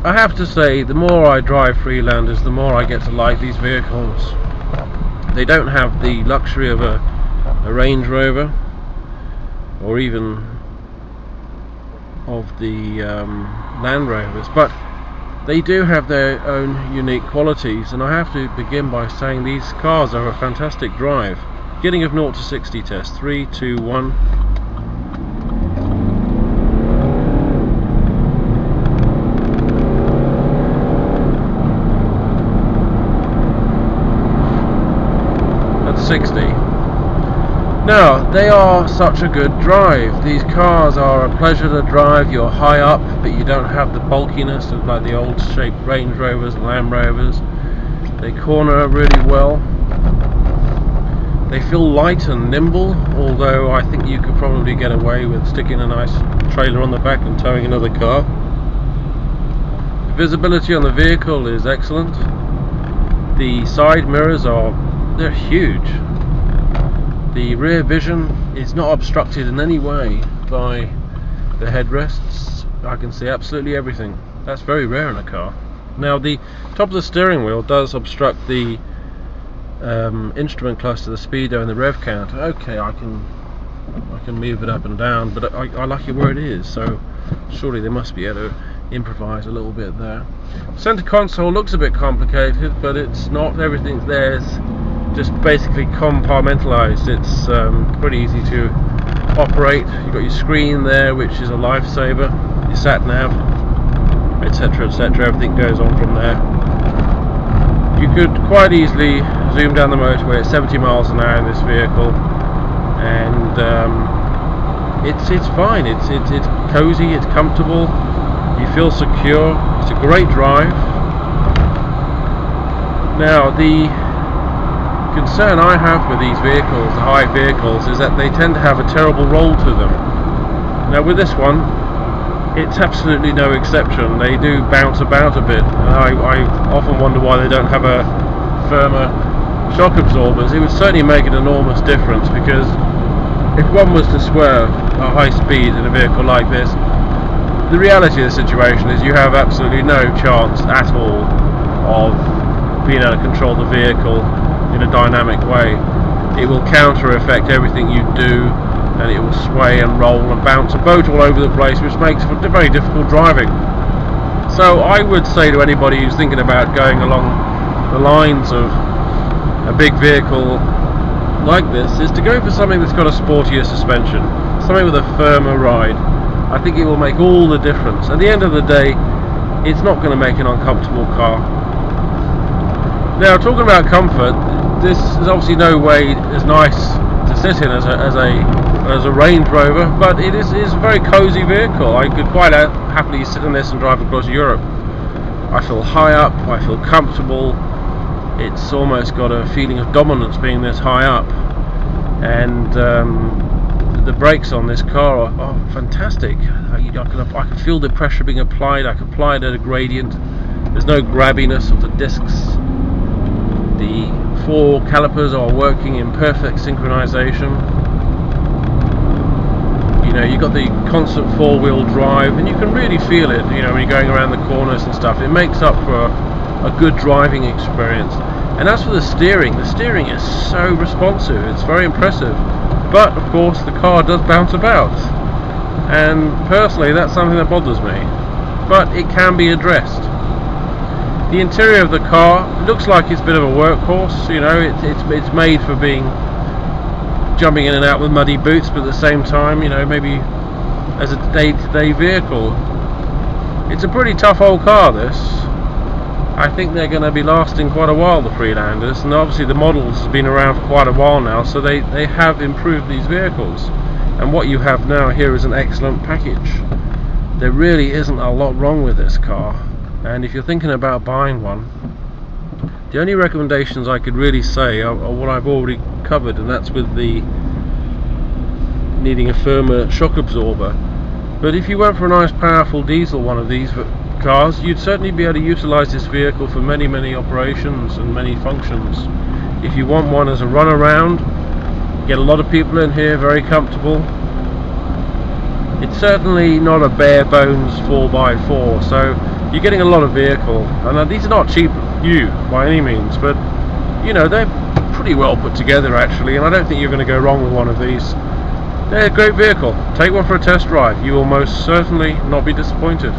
I have to say, the more I drive Freelanders, the more I get to like these vehicles. They don't have the luxury of a Range Rover, or even of the Land Rovers, but they do have their own unique qualities, and I have to begin by saying these cars are a fantastic drive. Beginning of 0 to 60 test. 3, 2, 1. That's 60. Now, they are such a good drive. These cars are a pleasure to drive. You're high up, but you don't have the bulkiness of like the old shaped Range Rovers and Land Rovers. They corner really well. They feel light and nimble, although I think you could probably get away with sticking a nice trailer on the back and towing another car. The visibility on the vehicle is excellent. The side mirrors they're huge. The rear vision is not obstructed in any way by the headrests. I can see absolutely everything. That's very rare in a car. Now, the top of the steering wheel does obstruct the instrument cluster, the speedo and the rev counter. Okay, I can move it up and down, but I like it where it is, so surely they must be able to improvise a little bit there. Center console looks a bit complicated, but it's not. Everything's there. It's just basically compartmentalized. It's pretty easy to operate. You've got your screen there, which is a lifesaver, your sat nav, etc, etc. Everything goes on from there. You could quite easily zoom down the motorway at 70 miles an hour in this vehicle, and it's fine. It's cozy, it's comfortable, you feel secure. It's a great drive. Now, the concern I have with these vehicles, the high vehicles, is that they tend to have a terrible roll to them. Now, with this one, it's absolutely no exception. They do bounce about a bit. I often wonder why they don't have a firmer shock absorbers. It would certainly make an enormous difference, because if one was to swerve at high speed in a vehicle like this, the reality of the situation is you have absolutely no chance at all of being able to control the vehicle in a dynamic way. It will counter effect everything you do, and it will sway and roll and bounce a boat all over the place, which makes for very difficult driving. So I would say to anybody who's thinking about going along the lines of a big vehicle like this, is to go for something that's got a sportier suspension, something with a firmer ride. I think it will make all the difference. At the end of the day, it's not going to make an uncomfortable car. Now, talking about comfort, this is obviously no way as nice to sit in as a Range Rover, but it is a very cozy vehicle. I could quite happily sit in this and drive across Europe. I feel high up, I feel comfortable. It's almost got a feeling of dominance being this high up, and the brakes on this car are fantastic. I can feel the pressure being applied. I can apply it at a gradient. There's no grabbiness of the discs. The 4 calipers are working in perfect synchronization. You know, you've got the constant 4-wheel drive, and you can really feel it, you know, when you're going around the corners and stuff. It makes up for a good driving experience. And as for the steering is so responsive. It's very impressive. But of course, the car does bounce about, and personally that's something that bothers me, but it can be addressed. The interior of the car looks like it's a bit of a workhorse. You know, it's made for being jumping in and out with muddy boots, but at the same time, you know, maybe as a day-to-day vehicle. It's a pretty tough old car, this. I think they're going to be lasting quite a while, the Freelanders, and obviously the models have been around for quite a while now, so they have improved these vehicles, and what you have now here is an excellent package. There really isn't a lot wrong with this car, and if you're thinking about buying one, the only recommendations I could really say are what I've already covered, and that's with the needing a firmer shock absorber. But if you went for a nice powerful diesel one of these cars, you'd certainly be able to utilize this vehicle for many operations and many functions. If you want one as a run around, get a lot of people in here, very comfortable. It's certainly not a bare bones 4x4, so you're getting a lot of vehicle, and these are not cheap new by any means, but you know, they're pretty well put together actually, and I don't think you're going to go wrong with one of these. They're a great vehicle. Take one for a test drive. You will most certainly not be disappointed.